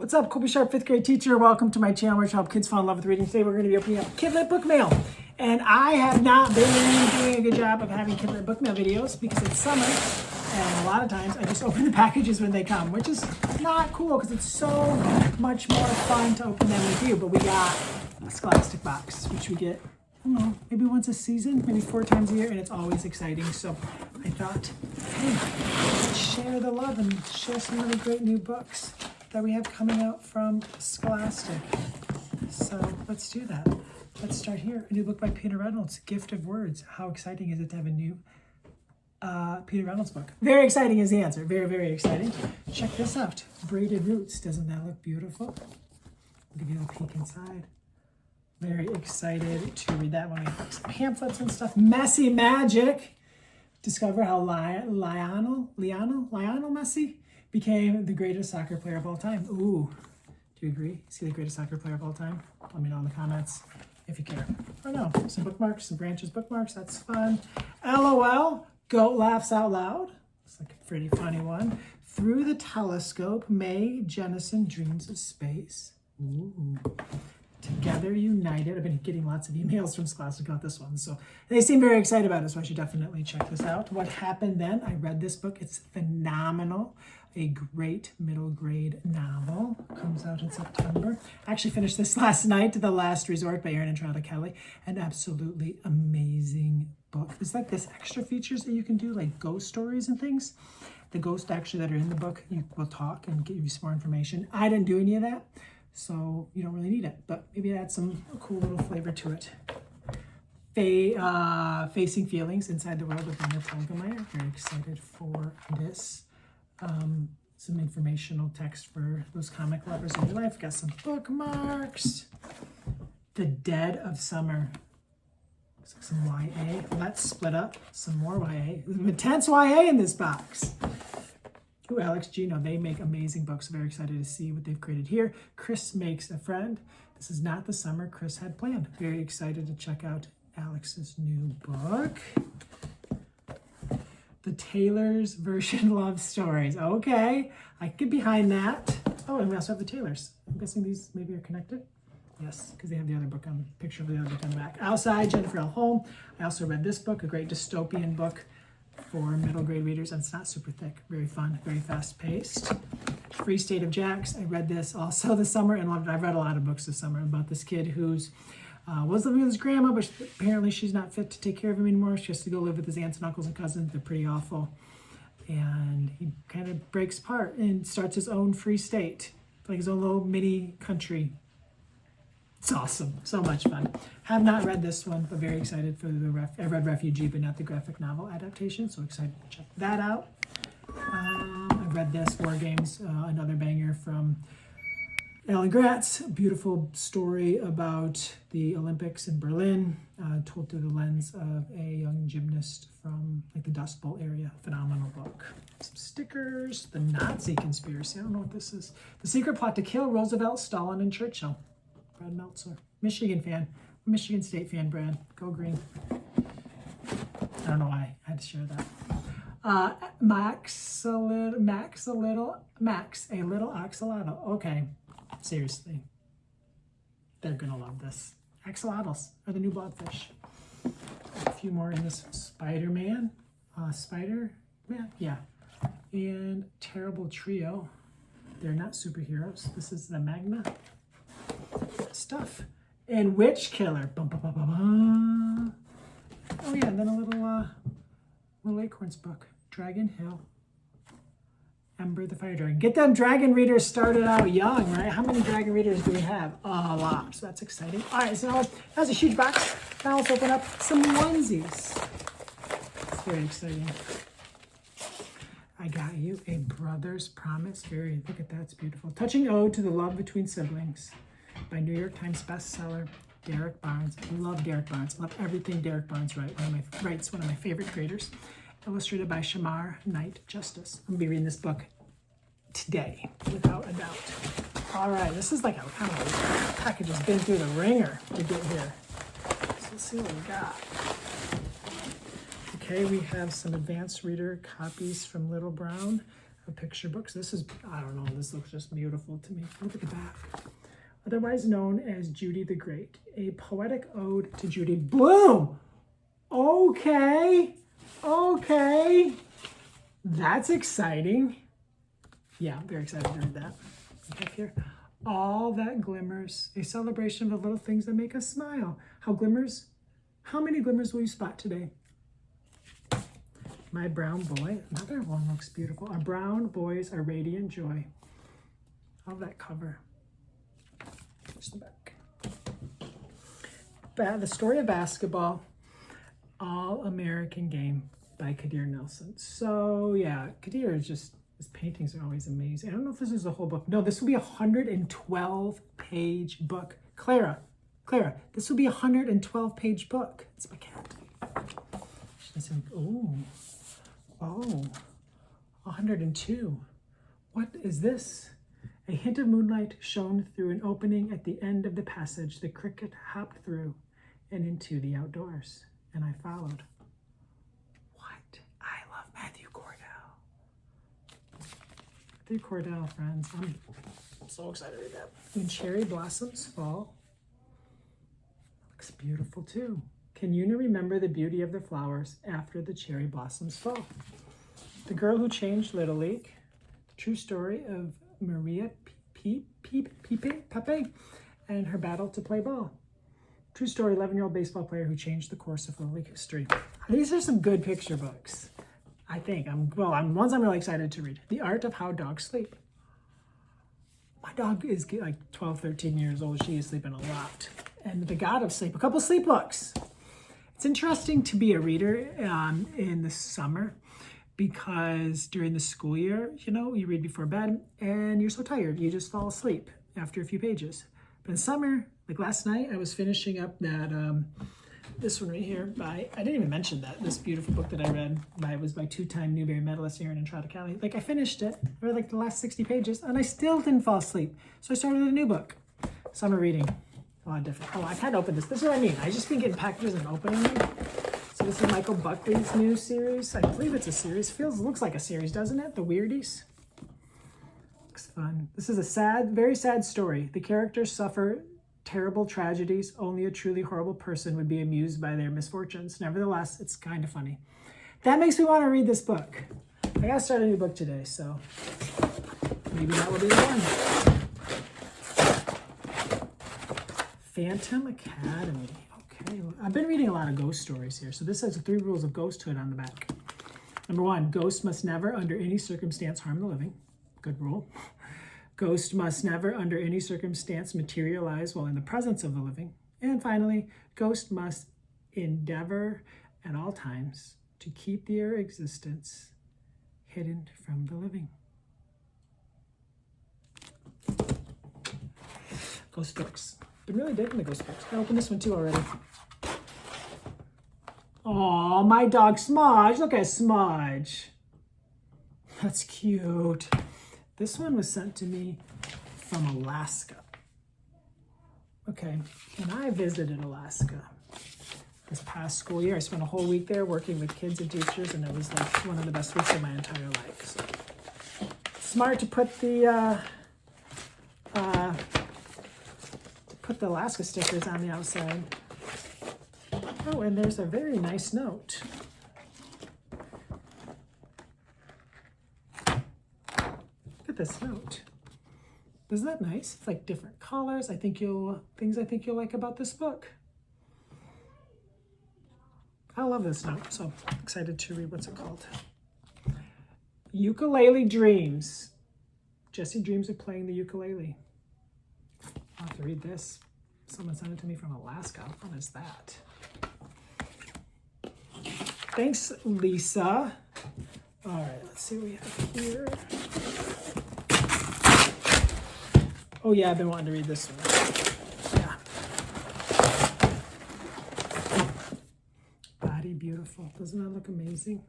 What's up, Colby Sharp, 5th grade teacher. Welcome to my channel where I help kids fall in love with reading. Today we're going to be opening up Kidlit book mail. And I have not been doing a good job of having Kidlit book mail videos because it's summer. And a lot of times I just open the packages when they come, which is not cool because it's so much more fun to open them with you. But we got a Scholastic box, which we get, I don't know, maybe once a season, maybe 4 times a year, and it's always exciting. So I thought, hey, let's share the love and share some really great new books that we have coming out from Scholastic. So let's do that. Let's start here. A new book by Peter Reynolds, Gift of Words. How exciting is it to have a new Peter Reynolds book? Very exciting is the answer. Very, very exciting. Check this out. Braided Roots. Doesn't that look beautiful? I'll give you a peek inside. Very excited to read that one. We have some pamphlets and stuff. Messy Magic. Discover how Lionel Messi became the greatest soccer player of all time. Ooh, do you agree? Is he the greatest soccer player of all time? Let me know in the comments if you care. Or no, some bookmarks, some branches bookmarks, that's fun. LOL, Goat Laughs Out Loud. It's like a pretty funny one. Through the Telescope, Mae Jemison Dreams of Space. Ooh. Together United. I've been getting lots of emails from Scholastic about this one, so they seem very excited about it, so I should definitely check this out. What Happened Then? I read this book. It's phenomenal. A great middle grade novel. Comes out in September. I actually finished this last night, The Last Resort by Erin and Charlotte Kelly. An absolutely amazing book. It's like this extra features that you can do, like ghost stories and things. The ghosts actually that are in the book, you will talk and give you some more information. I didn't do any of that, so you don't really need it, but maybe add some cool little flavor to it. Facing Feelings Inside the World of Anna Telgemeier. Very excited for this. Some informational text for those comic lovers in your life. Got some bookmarks. The Dead of Summer. Looks like some YA. Let's split up some more YA. There's some intense YA in this box. Ooh, Alex Gino, they make amazing books. Very excited to see what they've created here. Chris Makes a Friend. This is not the summer Chris had planned. Very excited to check out Alex's new book. The Taylor's Version Love Stories. Okay, I can get behind that. Oh, and we also have the Taylors. I'm guessing these maybe are connected. Yes, because they have the other book on, picture of the other book on the back. Outside, Jennifer L. Holm. I also read this book, a great dystopian book for middle grade readers, and it's not super thick. Very fun, very fast paced. Free State of Jax. I read this also this summer and loved it. I've read a lot of books this summer about this kid who's was living with his grandma, but apparently she's not fit to take care of him anymore. She has to go live with his aunts and uncles and cousins. They're pretty awful. And he kind of breaks apart and starts his own free state, like his own little mini country. It's awesome. So much fun. Have not read this one, but very excited for I read Refugee, but not the graphic novel adaptation. So excited to check that out. I read this, War Games, another banger from Alan Gratz. A beautiful story about the Olympics in Berlin, told through the lens of a young gymnast from like the Dust Bowl area. Phenomenal book. Some stickers. The Nazi Conspiracy. I don't know what this is. The Secret Plot to Kill Roosevelt, Stalin, and Churchill. Brad Meltzer. Michigan fan. Michigan State fan, Brad. Go green. I don't know why I had to share that. Max, a little axolotl. Okay. Seriously, they're gonna love this. Axolotls are the new blobfish. A few more in this Spider-Man, yeah, and Terrible Trio. They're not superheroes. This is the Magna stuff. And Witch Killer. Bum, bum, bum, bum, bum. Oh yeah, and then a little Acorns book. Dragon Hill. Ember the Fire Dragon. Get them dragon readers started out young, right? How many dragon readers do we have? A lot. So that's exciting. All right, so that was a huge box. Now let's open up some onesies. It's very exciting. I got you a Brother's Promise. Look at that, it's beautiful. Touching Ode to the Love Between Siblings by New York Times bestseller, Derek Barnes. I love Derek Barnes. I love everything Derek Barnes writes. One of my favorite creators. Illustrated by Shamar Knight Justice. I'm going to be reading this book today, without a doubt. All right, this is like a kind of a package has been through the ringer to get here. So let's see what we got. Okay, we have some advanced reader copies from Little Brown of picture books. This is, I don't know, this looks just beautiful to me. Look at the back. Otherwise known as Judy the Great, a poetic ode to Judy Blume. Okay, okay. That's exciting. Yeah, I'm very excited to read that. Okay, here. All that glimmers, a celebration of the little things that make us smile. How many glimmers will you spot today? My brown boy, another one looks beautiful. Our brown boys are radiant joy. I love that cover. Here's the back. The Story of Basketball, All-American Game by Kadir Nelson. So yeah, Kadir is just, his paintings are always amazing. I don't know if this is a whole book. No, this will be a 112-page book. Clara, this will be a 112-page book. It's my cat. Oh, 102. What is this? A hint of moonlight shone through an opening at the end of the passage. The cricket hopped through and into the outdoors, and I followed. What? I love Matthew Cordell. Matthew Cordell, friends. I'm so excited to read that. When cherry blossoms fall. Looks beautiful too. Can you remember the beauty of the flowers after the cherry blossoms fall? The Girl Who Changed Little League. The true story of Maria Pepe and her battle to play ball. True story, 11-year-old baseball player who changed the course of Little League history. These are some good picture books, I think. Ones I'm really excited to read. The Art of How Dogs Sleep. My dog is like 12, 13 years old. She is sleeping a lot. And The God of Sleep, a couple sleep books. It's interesting to be a reader in the summer because during the school year, you read before bed and you're so tired, you just fall asleep after a few pages. But in summer, like last night, I was finishing up that, this one right here I didn't even mention this beautiful book that I read was by two-time Newbery medalist Erin Entrada-Kelly. Like I finished it, I read like the last 60 pages and I still didn't fall asleep. So I started a new book, summer reading. A lot different. Oh, I've had to open this. This is what I mean. I just been getting packages and opening them. So this is Michael Buckley's new series. I believe it's a series. Looks like a series, doesn't it? The Weirdies. Looks fun. This is a very sad story. The characters suffer terrible tragedies. Only a truly horrible person would be amused by their misfortunes. Nevertheless, it's kind of funny. That makes me want to read this book. I gotta start a new book today, so maybe that will be the one. Phantom Academy. Okay, I've been reading a lot of ghost stories here. So this has 3 rules of ghosthood on the back. Number 1, ghosts must never under any circumstance harm the living. Good rule. Ghost must never under any circumstance materialize while in the presence of the living. And finally, ghost must endeavor at all times to keep their existence hidden from the living. Ghost books. Been really digging the ghost books. I opened this one too already. Oh, my dog Smudge. Look at Smudge. That's cute. This one was sent to me from Alaska. Okay, when I visited Alaska this past school year, I spent a whole week there working with kids and teachers, and it was like one of the best weeks of my entire life. So, smart to put the Alaska stickers on the outside. Oh, and there's a very nice note. Look at this note. Isn't that nice? It's like different colors. Things I think you'll like about this book. I love this note, so I'm excited to read. What's it called? Ukulele Dreams. Jessie dreams of playing the ukulele. I'll have to read this. Someone sent it to me from Alaska. How fun is that? Thanks, Lisa. All right, let's see what we have here. Oh yeah, I've been wanting to read this one. Yeah. Body Beautiful. Doesn't that look amazing?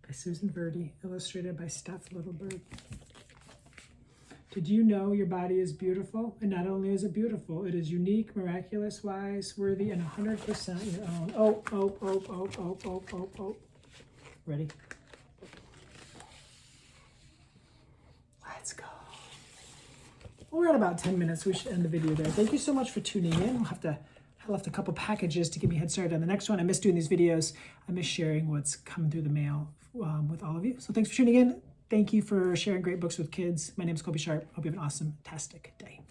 By Susan Verdi, illustrated by Steph Littlebird. Did you know your body is beautiful? And not only is it beautiful, it is unique, miraculous, wise, worthy, and 100% your own. Oh. Ready? Let's go. Well, we're at about 10 minutes. We should end the video there. Thank you so much for tuning in. I left a couple packages to get me head started on the next one. I miss doing these videos. I miss sharing what's coming through the mail with all of you. So thanks for tuning in. Thank you for sharing great books with kids. My name is Colby Sharp. Hope you have an awesome, fantastic day.